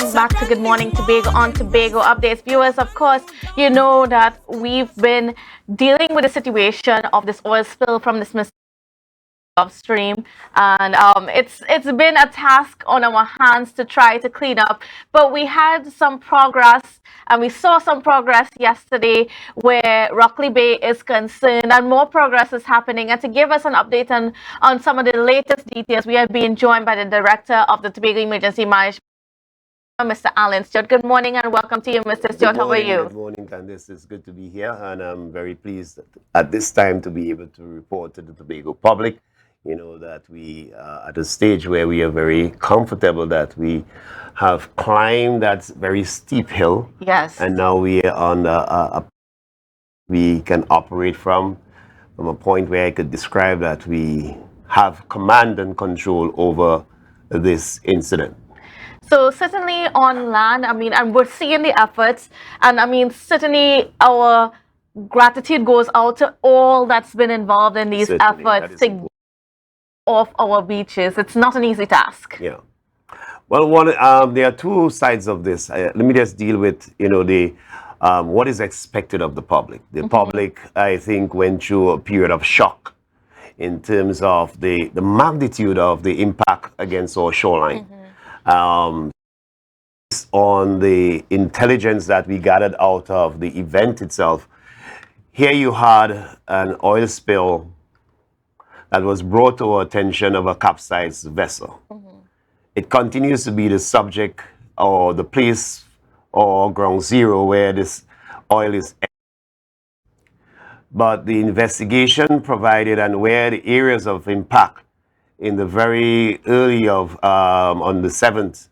welcome back to Good Morning Tobago on Tobago Updates. Viewers, of course, you know that we've been dealing with the situation of this oil spill from this upstream, and it's been a task on our hands to try to clean up, but we had some progress, and we saw some progress yesterday where Rockley Bay is concerned, and more progress is happening. And to give us an update on some of the latest details, we are being joined by the director of the Tobago Emergency Management, Mr. Allan Stewart. Good morning and welcome to you, Mr. Stewart. How are you? Good morning, Kandace. It's good to be here, and I'm very pleased at this time to be able to report to the Tobago public, you know, that we are at a stage where we are very comfortable that we have climbed that very steep hill. Yes. And now we are on we can operate from a point where I could describe that we have command and control over this incident. So certainly on land, I mean, and we're seeing the efforts, and I mean, certainly our gratitude goes out to all that's been involved in these efforts to get off our beaches. It's not an easy task. Yeah. Well, there are two sides of this. Let me just deal with, you know, the what is expected of the public. The public, I think, went through a period of shock in terms of the magnitude of the impact against our shoreline. On the intelligence that we gathered out of the event itself, here you had an oil spill that was brought to our attention of a capsized vessel. It continues to be the subject or the place or ground zero where this oil is. But the investigation provided and where the areas of impact in the very early of on the 7th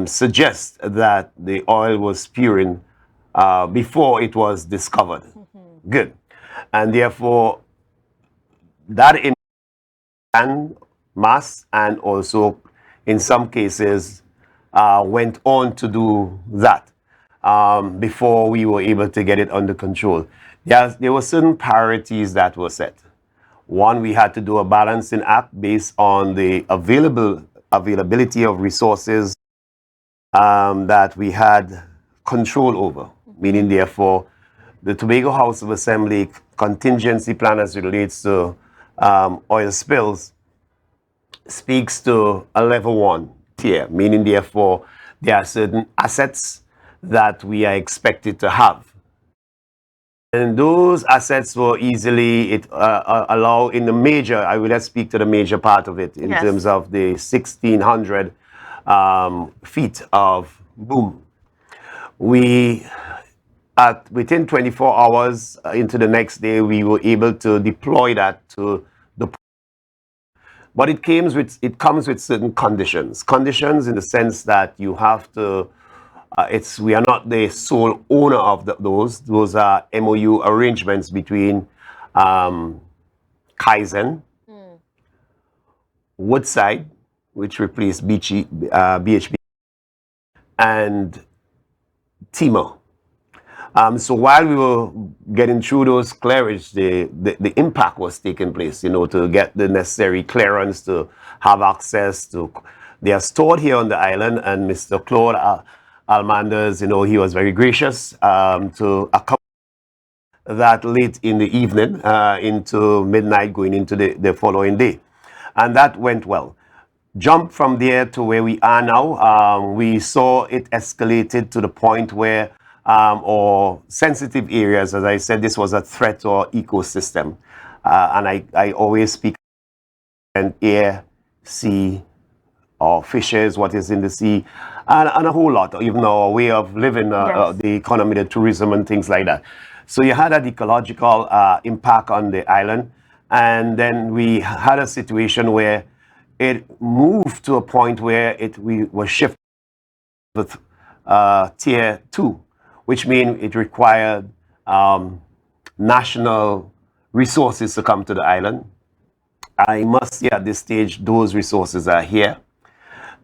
suggests that the oil was spewing before it was discovered. Good. And therefore, that in mass and also in some cases went on to do that before we were able to get it under control. There were certain priorities that were set. One, we had to do a balancing act based on the availability of resources that we had control over, meaning therefore the Tobago House of Assembly contingency plan as it relates to oil spills speaks to a level 1 tier, meaning therefore there are certain assets that we are expected to have. And those assets were easily allow in the major, I will just speak to the major part of it in terms of the 1,600 feet of boom. We, within 24 hours into the next day, we were able to deploy that to the. But it comes with certain conditions. Conditions in the sense that you have to. We are not the sole owner of those. Those are MOU arrangements between Kaizen, Woodside, which replaced BHP, and TEMA. So while we were getting through those clearance, the impact was taking place, you know, to get the necessary clearance to have access to. They are stored here on the island, and Mr. Claude Almanders, you know, he was very gracious to accompany that late in the evening into midnight going into the following day. And that went well. Jump from there to where we are now, we saw it escalated to the point where or sensitive areas, as I said, this was a threat to our ecosystem. And I always speak and air, sea, or fishes, what is in the sea, and a whole lot, even our way of living, the economy, the tourism and things like that. So you had an ecological impact on the island. And then we had a situation where it moved to a point where we were shifted with tier 2, which means it required national resources to come to the island. I must say at this stage, those resources are here.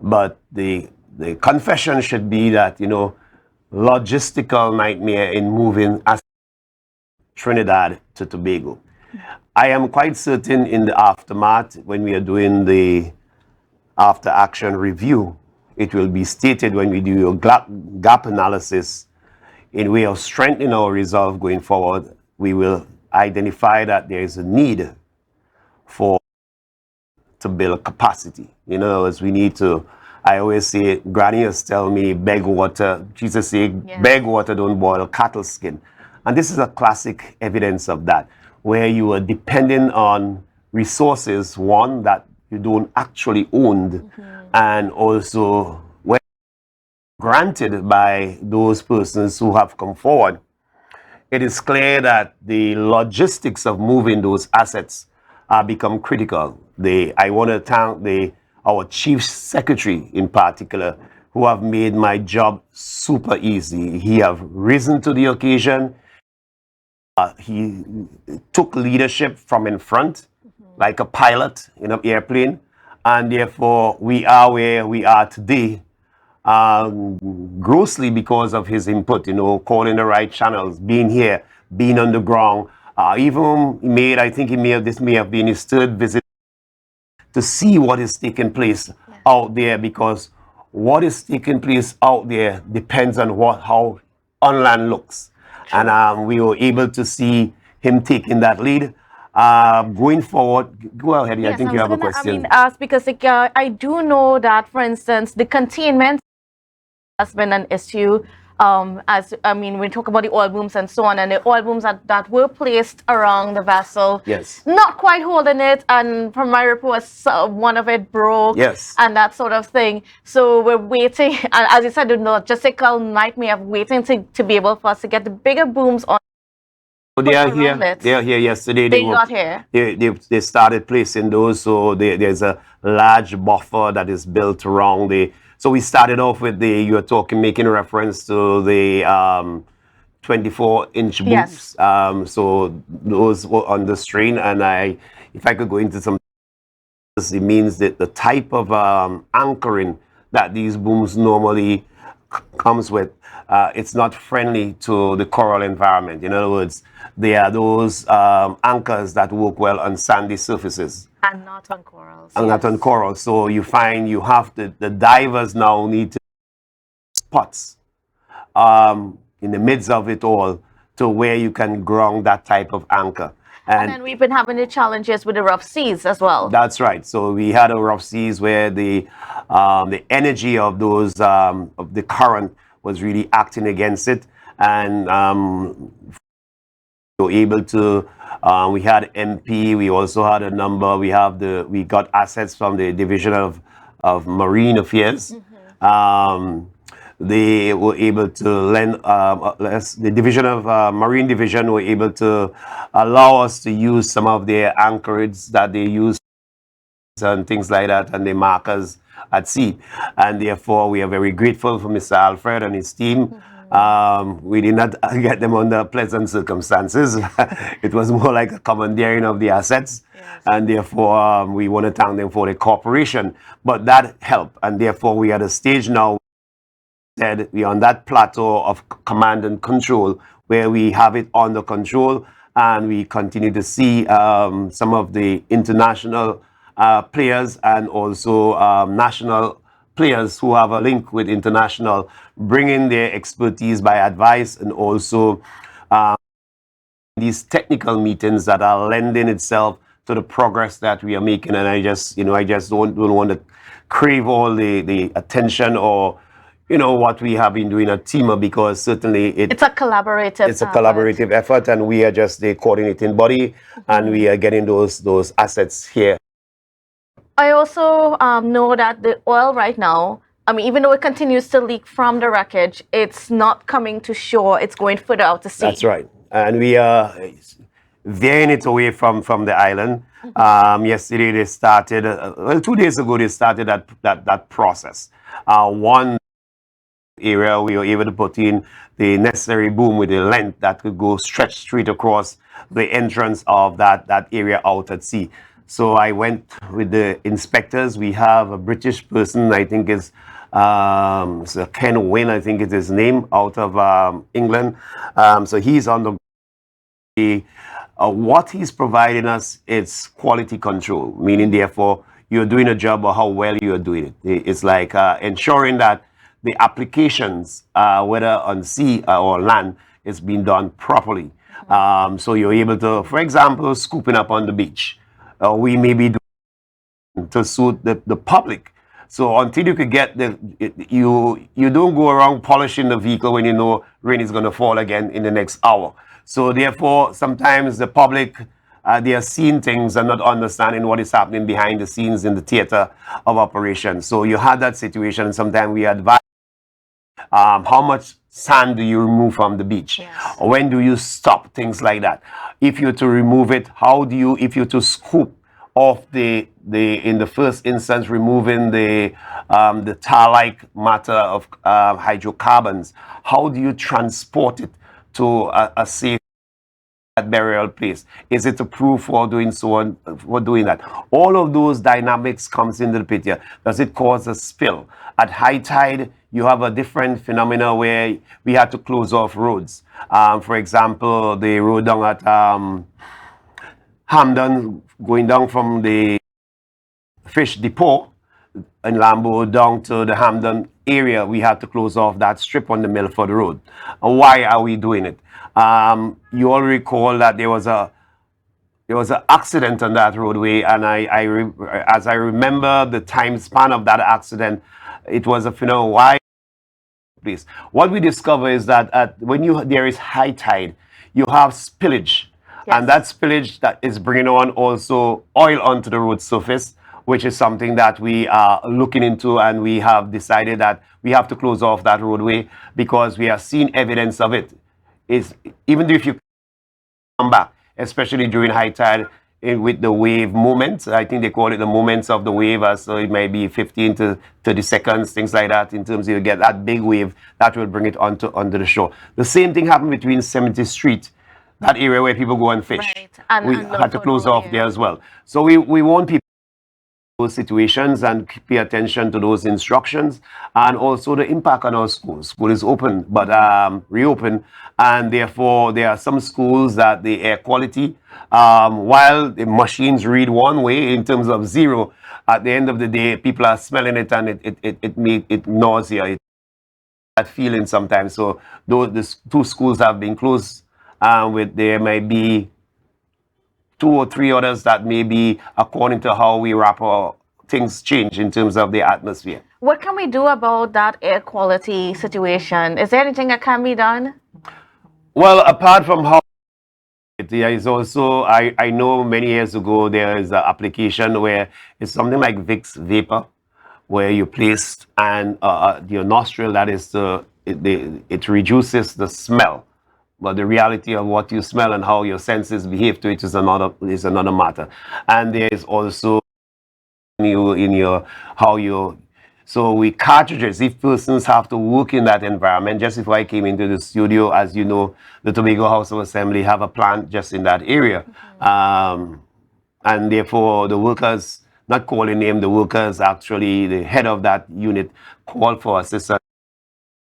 But the confession should be that, you know, logistical nightmare in moving as Trinidad to Tobago. I am quite certain in the aftermath, when we are doing the after action review, it will be stated when we do a gap analysis in way of strengthening our resolve going forward. We will identify that there is a need for to build capacity. In other words, we need to, I always say, Granny used to tell me, beg water. She used to say, beg water, don't boil cattle skin. And this is a classic evidence of that, where you are depending on resources, one, that you don't actually own, and also when granted by those persons who have come forward, it is clear that the logistics of moving those assets become critical. I want to thank our chief secretary in particular, who have made my job super easy. He have risen to the occasion. He took leadership from in front, like a pilot in an airplane, and therefore we are where we are today. Grossly because of his input, calling the right channels, being here, being on the ground. Even I think this may have been his third visit to see what is taking place out there, because what is taking place out there depends on how online looks. True. And we were able to see him taking that lead. Going forward, go ahead. Yes, I think you have a question. Ask because I do know that, for instance, the containment has been an issue. We talk about the oil booms and so on, and the oil booms that were placed around the vessel, not quite holding it, and from my reports, one of it broke, and that sort of thing. So we're waiting, and as you said, the logistical nightmare of waiting to be able for us to get the bigger booms on. They are here. They are here yesterday. They got here. They started placing those, so there's a large buffer that is built around So we started off with you were making reference to the 24-inch booms. So those were on the strain, and if I could go into some, it means that the type of anchoring that these booms normally comes with, it's not friendly to the coral environment. In other words, they are those anchors that work well on sandy surfaces. And not on corals. And not on corals. So you find you have the divers now need to spots in the midst of it all to where you can ground that type of anchor. And then we've been having the challenges with the rough seas as well. That's right. So we had a rough seas where the energy of those of the current was really acting against it, and we were able to. We had MP. We also had a number. We got assets from the Division of Marine Affairs. They were able to lend, the Division of Marine Division were able to allow us to use some of their anchorage that they use and things like that, and the markers at sea. And therefore, we are very grateful for Mr. Alfred and his team. We did not get them under pleasant circumstances. It was more like a commandeering of the assets. And therefore, we want to thank them for the cooperation. But that helped. And therefore, we are at a stage now that we are on that plateau of command and control, where we have it under control, and we continue to see some of the international players and also national players who have a link with international, bringing their expertise by advice, and also these technical meetings that are lending itself to the progress that we are making. And I just don't want to crave all the attention or what we have been doing at TEMA, because certainly it's a collaborative effort, and we are just the coordinating body, and we are getting those assets here. I also know that the oil right now, even though it continues to leak from the wreckage, it's not coming to shore. It's going further out to sea. That's right. And we are veering it away from the island. Yesterday they started, 2 days ago they started that process. One area we were able to put in the necessary boom with the length that could go stretch straight across the entrance of that area out at sea. So I went with the inspectors. We have a British person, I think is so Ken Wynn, I think is his name, out of England. So he's on the what he's providing us is quality control, meaning therefore you're doing a job or how well you're doing it. It's like ensuring that the applications, whether on sea or land, is being done properly. So you're able to, for example, scooping up on the beach. We may be doing to suit the public. So until you could get you don't go around polishing the vehicle when you know rain is going to fall again in the next hour. So therefore, sometimes the public, they are seeing things and not understanding what is happening behind the scenes in the theater of operations. So you had that situation. Sometimes we advise how much sand do you remove from the beach? Yes. When do you stop? Things like that. If you're to remove it, how do you, if you're to scoop off in the first instance, removing the tar-like matter of hydrocarbons, how do you transport it to a safe burial place? Is it approved for doing so on, for doing that? All of those dynamics comes into the picture. Does it cause a spill? At high tide, you have a different phenomena where we had to close off roads. For example, the road down at Hamden, going down from the fish depot in Lambo down to the Hamden area, we had to close off that strip on the Milford Road. And why are we doing it? You all recall that there was an accident on that roadway, and as I remember the time span of that accident, it was a phenomenon. Why? Please. What we discover is that when there is high tide, you have spillage. Yes. And that spillage that is bringing on also oil onto the road surface, which is something that we are looking into, and we have decided that we have to close off that roadway because we are seeing evidence of it. Even if you come back, especially during high tide, with the wave movements. I think they call it the moments of the wave, so it might be 15 to 30 seconds, things like that, in terms of you get that big wave that will bring it onto the shore. The same thing happened between 70th Street, that area where people go and fish. Right. And we had to close off there as well. So we want people those situations and pay attention to those instructions, and also the impact on our schools. School is open, but reopen, and therefore there are some schools that the air quality, while the machines read one way in terms of 0, at the end of the day, people are smelling it, and it makes it nausea, that feeling sometimes. So those 2 schools have been closed, there might be 2 or 3 others that may be according to how we wrap our things change in terms of the atmosphere. What can we do about that air quality situation? Is there anything that can be done? Well, apart from how there is also, I know many years ago there is an application where it's something like Vicks Vapor, where you place and your nostril, that is it reduces the smell. But the reality of what you smell and how your senses behave to it is another matter. And there is also so with cartridges, if persons have to work in that environment. Just before I came into the studio, as you know, the Tobago House of Assembly have a plant just in that area. And therefore the workers, not calling name, the workers, actually the head of that unit called for assistance.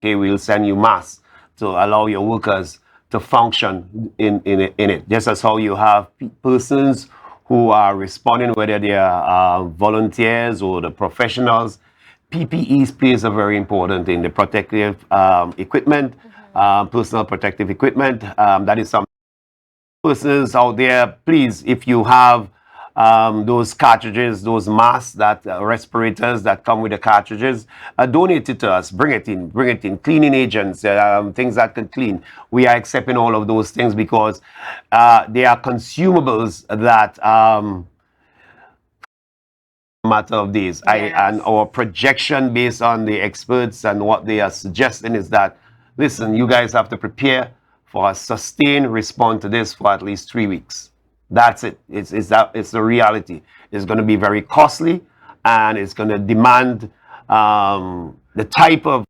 Okay, we'll send you masks to allow your workers to function in it. Just as how you have persons who are responding, whether they are volunteers or the professionals. PPEs plays a very important thing. The protective equipment, personal protective equipment. That is some persons out there. Please, if you have those cartridges, those masks, that respirators that come with the cartridges, donate it to us. Bring it in. Cleaning agents, things that can clean. We are accepting all of those things because they are consumables that matter of days. Yes. And our projection based on the experts and what they are suggesting is that, listen, you guys have to prepare for a sustained response to this for at least 3 weeks. That's it. It's the reality. It's going to be very costly, and it's going to demand the type of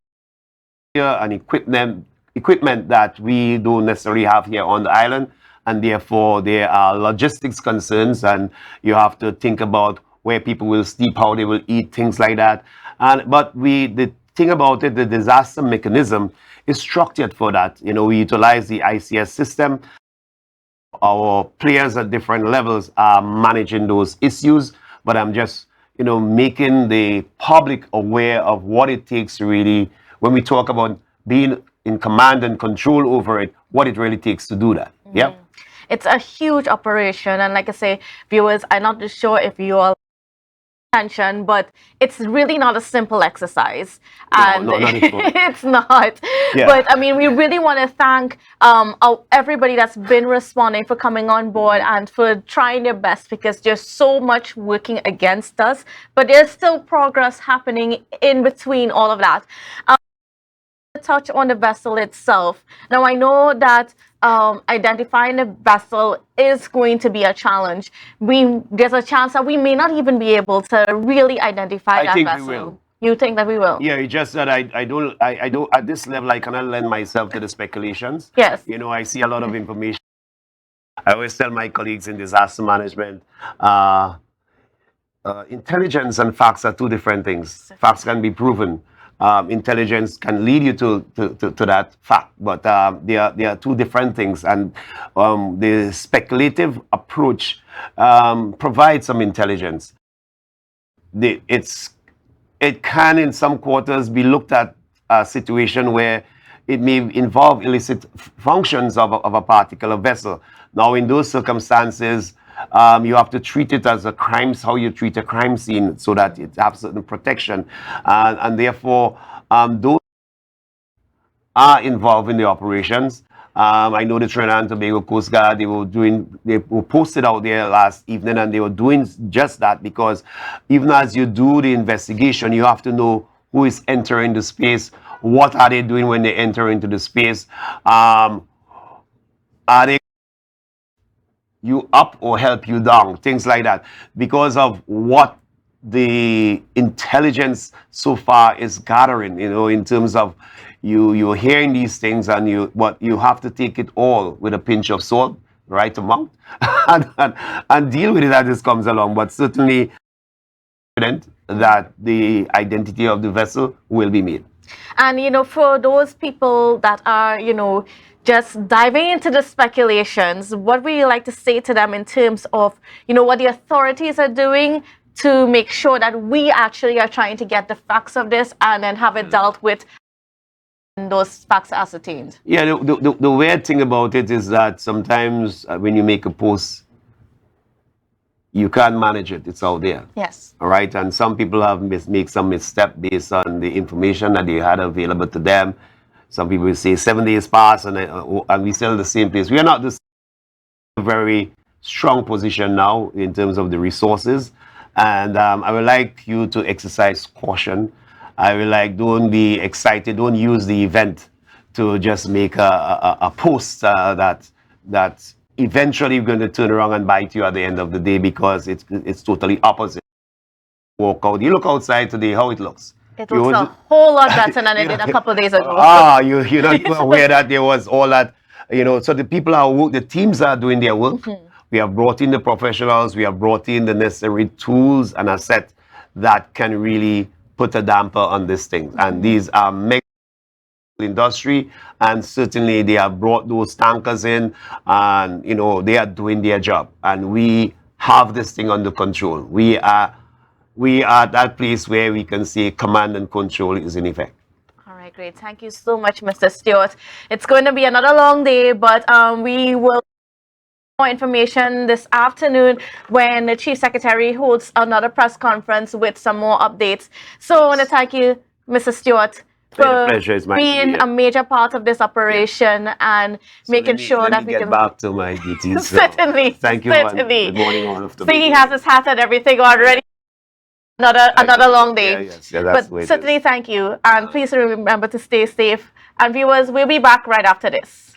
and equipment that we don't necessarily have here on the island, and therefore there are logistics concerns, and you have to think about where people will sleep, how they will eat, things like that. But the thing about it, the disaster mechanism is structured for that. You know, we utilize the ICS system. Our players at different levels are managing those issues, but I'm just making the public aware of what it takes to really, when we talk about being in command and control over it, what it really takes to do that. Yep. It's a huge operation, and like I say, viewers, I'm not too sure if you all attention, but it's really not a simple exercise, and No, not at all. it's not. Yeah. But I mean, we really want to thank everybody that's been responding for coming on board and for trying their best, because there's so much working against us, but there's still progress happening in between all of that. Touch on the vessel itself. Now, I know that identifying the vessel is going to be a challenge. There's a chance that we may not even be able to really identify that vessel. We will. You think that we will? Yeah, it's just that I don't at this level I cannot lend myself to the speculations. Yes. I see a lot of information. I always tell my colleagues in disaster management, intelligence and facts are two different things. Facts can be proven. Intelligence can lead you to that fact, but they are two different things. And the speculative approach provides some intelligence. It can, in some quarters, be looked at a situation where it may involve illicit functions of a particular vessel. Now, in those circumstances, you have to treat it as a crime, how you treat a crime scene, so that it has certain protection. And therefore, those are involved in the operations. I know the Trinidad and Tobago Coast Guard, they were posted out there last evening, and they were doing just that, because even as you do the investigation, you have to know who is entering the space, what are they doing when they enter into the space, are they you up or help you down, things like that, because of what the intelligence so far is gathering, in terms of you're hearing these things, and you have to take it all with a pinch of salt, right amount, and deal with it as it comes along. But certainly confident that the identity of the vessel will be made. And for those people that are just diving into the speculations, what would you like to say to them in terms of what the authorities are doing to make sure that we actually are trying to get the facts of this and then have it dealt with and those facts ascertained? Yeah, the weird thing about it is that sometimes when you make a post, you can't manage it. It's out there. Yes. All right. And some people have make some misstep based on the information that they had available to them. Some people say 7 days pass and we still in the same place. We are not this very strong position now in terms of the resources. And I would like you to exercise caution. I would like, don't be excited. Don't use the event to just make a post that eventually going to turn around and bite you at the end of the day, because it's totally opposite. Walk out. You look outside today, how it looks. It looks a whole lot better than it did a couple of days ago. You're not aware that there was all that, so the people the teams are doing their work. Mm-hmm. We have brought in the professionals, we have brought in the necessary tools and assets that can really put a damper on this thing. Mm-hmm. And these are mega industry, and certainly they have brought those tankers in, and they are doing their job, and we have this thing under control. We are at that place where we can say command and control is in effect. All right, great. Thank you so much, Mr. Stewart. It's going to be another long day, but we will more information this afternoon when the Chief Secretary holds another press conference with some more updates. So I want to thank you, Mr. Stewart, for being a major part of this operation and making sure that we can get back to my duties. Certainly. Thank you. Certainly. Good morning, all of them. See, he has his hat and everything already. Another long day. Yeah, but certainly thank you. And please remember to stay safe. And viewers, we'll be back right after this.